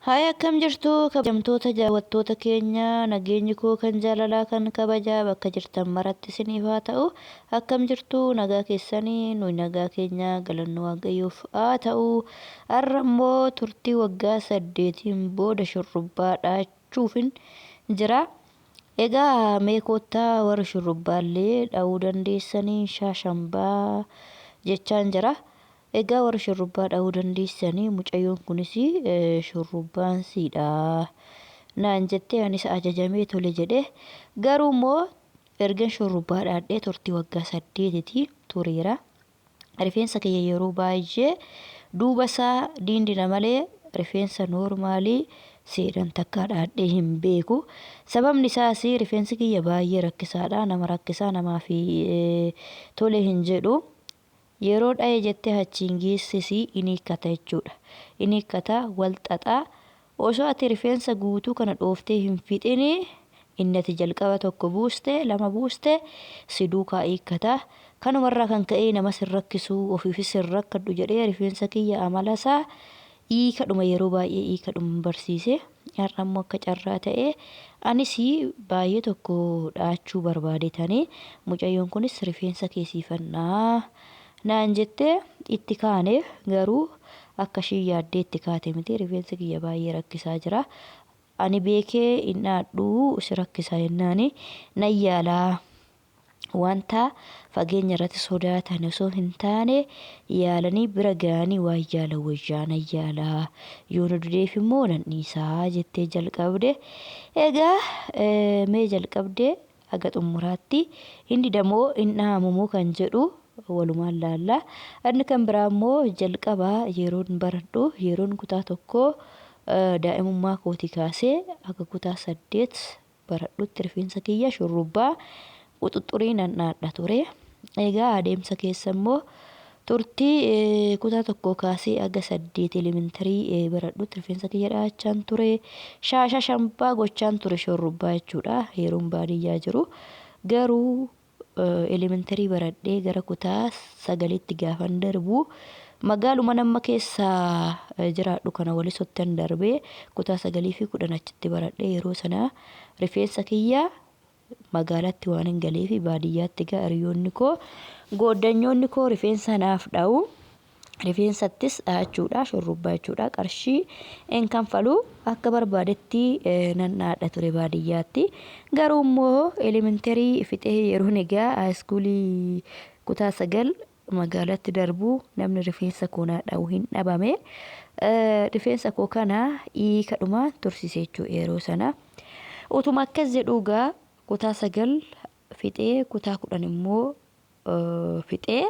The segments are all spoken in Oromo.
Haaya akkam jirtu kabajamtoota daawwattoota keenya nageenyi koo kan jaalalaa kan kabajaa bakka jirtan maratti isiniif haa ta'u akkam jirtu nagaa keessanii nuyi nagaa keenya galanni waaqayyoof haa ta'u har'a immoo turtii waggaa 8 booda shurrubbaa dhaachuufin jira. Egaa mee koottaa warra shurrubbaallee dha'uu dandeessanii shaashambaa jechaan jira. Egaa warra shurrubbaa dha'uu dandeessanii mucayyoon kunis shurrubbaan siidha naan jettee anis ajajamee tole jedhe. Garuu immoo ergan shurrubbaa dhaadhee turtii waggaa 8 tureera. Rifeensa kiyya yeroo baay'ee duuba isaa diindina malee rifeensa noormaalii seedhan takka dhaadhee hin beeku. Sababni isaas rifeensi kiyya baay'ee rakkisaadha. Nama rakkisaa namaaf tole hin jedhu. Yeroo dha'ee jettee achiin geessisi inni hiikkata jechuudha. Inni hiikkata wal xaxaa osoo ati rifeensa guutuu kana dhooftee hin fixini inni ati jalqaba tokko buuste lama buuste si duukaa hiikkata. Kanumarraa kan ka'ee namas hin rakkisu ofiifis hin rakkadhu jedhee rifeensa kiyya amalasaa hiikadhuma yeroo baay'ee hiikadhuma barsiise. Har'a immoo akka carraa ta'ee anis baay'ee tokko dhaachuu barbaadetanii mucayyoon kunis rifeensa keessiifannaa naan jettee itti kaane garuu akka ishii yaaddee itti kaate miti rifeensi kiyya baay'ee rakkisaa jira. Ani beekee hin dhaadhuu si rakkisaa jennaani nan yaalaa wanta fageenya irratti sodaatan osoo hin taane yaalanii bira ga'anii waan yaalan wayyaa nan yaalaa yoo na dideef immoo nan dhiisaa jettee jalqabde. Egaa mee jalqabde haga xumuraatti inni damoo hin dhahamu kan jedhu walumaan laallaa. Inni kan biraa immoo jalqabaa yeroon baradhu yeroon kutaa tokko daa'imummaa kootii kaasee akka kutaa 8 baradhutti rifeensa kiyya shurrubbaa quxuxurii nan dhaadha ture. Egaa adeemsa keessa immoo turtii kutaa tokko kaasee aga 8 elementarii baradhutti rifeensa kiyya dhaachaan ture. Shaasha shambaa gochaan ture shurrubbaa jechuudha yeroon baadiyyaa jiru. Garuu elementarii baradhee gara kutaa 9tti gaafan darbu magaaluma nama keessa jiraadhu kana walisottan darbee kutaa 9 fi 10 achitti baradhee yeroo sana rifeensa kiyya magaalatti waan hin galee fi baadiyyaatti gaa hiriyoonni koo gooddanyoonni koo rifeensa naaf dha'u. Rifeensattis dhaachuudha shurrubbaa jechuudha qarshii hin kanfalu akka barbaadetti nan dhaadha ture baadiyyaatti. Garuu immoo elementarii fixee yeroo egaa haayiskuulii kutaa 9 magaalatti darbu namni rifeensa koo naa dha'u hin dhabame. Rifeensa koo kana hiikadhuma tursiise jechuudha yeroo sana. Utuma akkas jedhuugaa kutaa 9 fixee kutaa 10 immoo fixee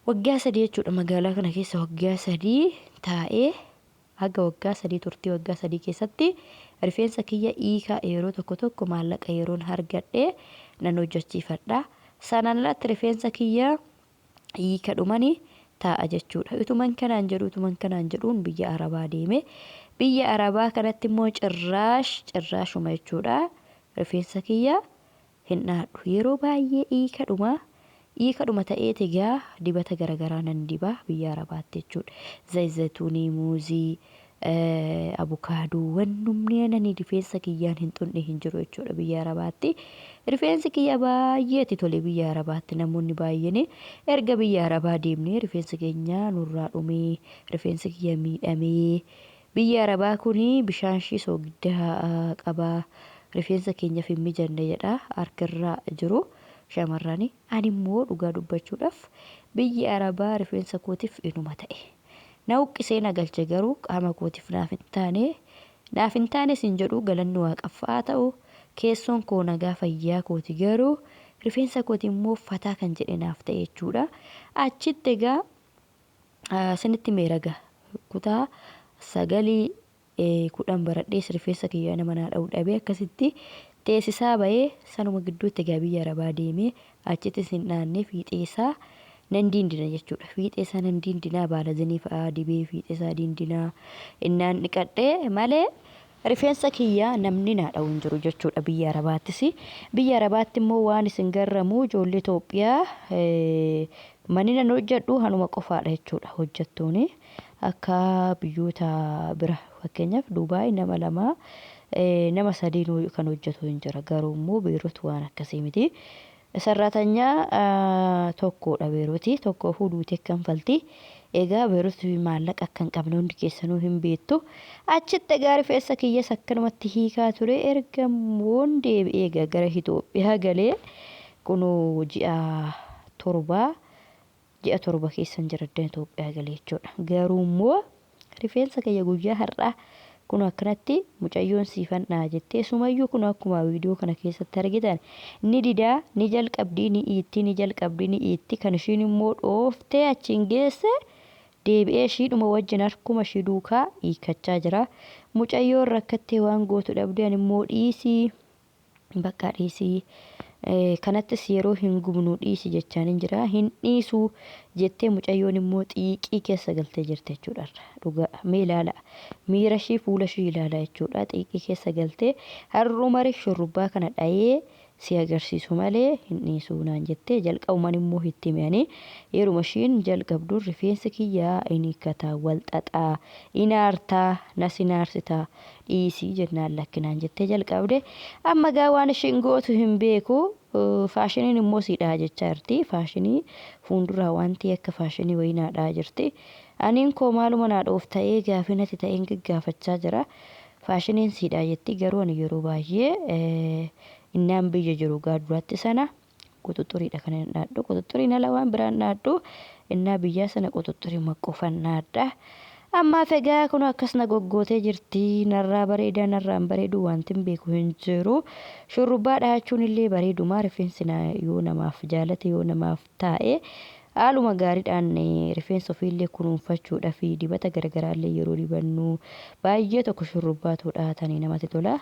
waggaa 3 jechuudha magaalaa kana keessa waggaa 3 taa'ee haga waggaa 3 turtii waggaa 3 keessatti rifeensa kiyya hiikaa yeroo tokko maallaqa yeroon argadhe nan hojjechiifadha. Sanaan alatti rifeensa kiyya hiikadhumani taa'a jechuudha. Utuman kanaan jedhuun biyya Arabaa deeme. Biyya Arabaa kanatti immoo cirraashuma jechuudha. Rifeensa kiyya hin dhaadhu yeroo baay'ee hiikadhuma ta'eeti egaa dibata garagaraa nan dibaa biyya Arabaatti jechuudha. Zayituunii, muuzii, abukaadoo wannumni ani rifeensa kiyyaan hin xunne hin jiru jechuudha biyya Arabaatti. Rifeensi kiyya baay'eetti tole biyya Arabaatti namoonni baay'een erga biyya Arabaa deemnee rifeensi keenya nurraa dhumee rifeensi kiyya miidhamee biyya Arabaa kuni bishaan ishii soogiddaa qaba rifeensa keenyaaf hin mijanne jedha harkarraa jiru. Shamarrani ani immoo dhugaa dubbachuudhaaf biyya Arabaa rifeensa kootiif inuma ta'e. Na uqqisee na galche garuu qaama kootiif naaf hin taane sin jedhu galanni waaqaaf haa ta'u keessoon koo nagaa fayyaa kooti garuu rifeensa kooti immoo fataa kan jedhe naaf ta'e jechuudha. Achitti egaa sinitti meeraga kutaa 9 baradhees rifeensa kiyya nama naa dha'u dhabee akkasitti teessisaa bahee sanuma gidduutti egaa biyya Arabaa deemee achitti sin dhaannee fiixeesaa nan diindina jechuudha. Fiixeesaa nan diindinaa baala zanii fa'aa dibee fiixeesaa diindinaa innaan dhiqadhee malee rifeensa kiyya namni naa dha'u hin jiru jechuudha biyya Arabaattis. Biyya Arabaatti immoo waan isin garramu ijoollee Itoophiyaa Manina hojjedhu hanuma qofaadha jechuudha hojjettuuni akka biyyoota bira fakkeenyaaf Dubaay nama lama nama sadiinuu kan hojjetu hin jira garuu immoo Beerut waan akkasii miti. Sarratanya tokkodha Beeruti tokko fuudhuuti kanfalti. Egaa Beerut maallaqa akkan qabne hundi keessanuu hin beektu. Achitti gaarii feessa kiyya akkanumatti hiikaa ture erga moon deebi'ee gara Itoophiyaa galee kunoo ji'a torba keessan jiraddan Itoophiyaa galee jechuudha. Garuu immoo rifeensa kiyya guyyaa har'aa kun akkanatti mucayyoon siifannaa jettee sumayyuu kun akkuma viidiyoo kana keessatti argitan ni didaa ni jalqabdii ni iitti kan ishiin immoo dhooftee achiin geesse deebi'ee ishiidhuma wajjin harkuma ishii duukaa hiikkachaa jira. Mucayyoon rakkattee waan gootu dhabdeen immoo dhiisii bakka dhiisii kanattis yeroo hin gubnu dhiisi jechaan hin jira hin dhiisu jettee mucayyoon immoo xiiqii keessa galtee jirte jechuudha. Dhugaa mee ilaala miira ishii fuula ishii ilaala jechuudha xiiqii keessa galtee har'uma shurrubbaa kana dhayee si agarsiisu malee hin dhiisu naan jettee jalqabumaan immoo itti himanii yeruma ishiin jalqabdu rifeensi kiyyaa inni kataa wal xaxaa inaartaa nasinaarsita dhiisii jennaan lakkinaan jettee jalqabde amma gaa waan ishiin gootu hin beeku. Faashiniin immoo siidhaa jechaa jirti. Faashinii fuulduraa wanti akka faashinii wayinaadhaa jirti. Aniin koo maaluma naa dhoof ta'ee gaafinati ta'een gaggaafachaa jira. Faashiniin siidhaa jetti garuu ani yeroo baay'ee innaan biyya jiru gaaduraatti sana quxuxuriidha kan hin dhaadhu. Quxuxuriin ala waan biraan dhaadhu innaa biyyaa sana quxuxurii maqqoofan dhaadha. Amma fegaa kun akkas na goggootee jirti narraa bareeda narraan bareedu wanti hin beeku hin jiru. Shurrubbaa dhahachuun illee bareeduma rifeensi yoo namaaf jaalate yoo namaaf taa'e haaluma gaariidhaan rifeensa ofiillee kunuunfachuudhaa fi dibata garaagaraallee yeroo dibannu baay'ee tokko shurrubbaatu dhahatanii namatti tola.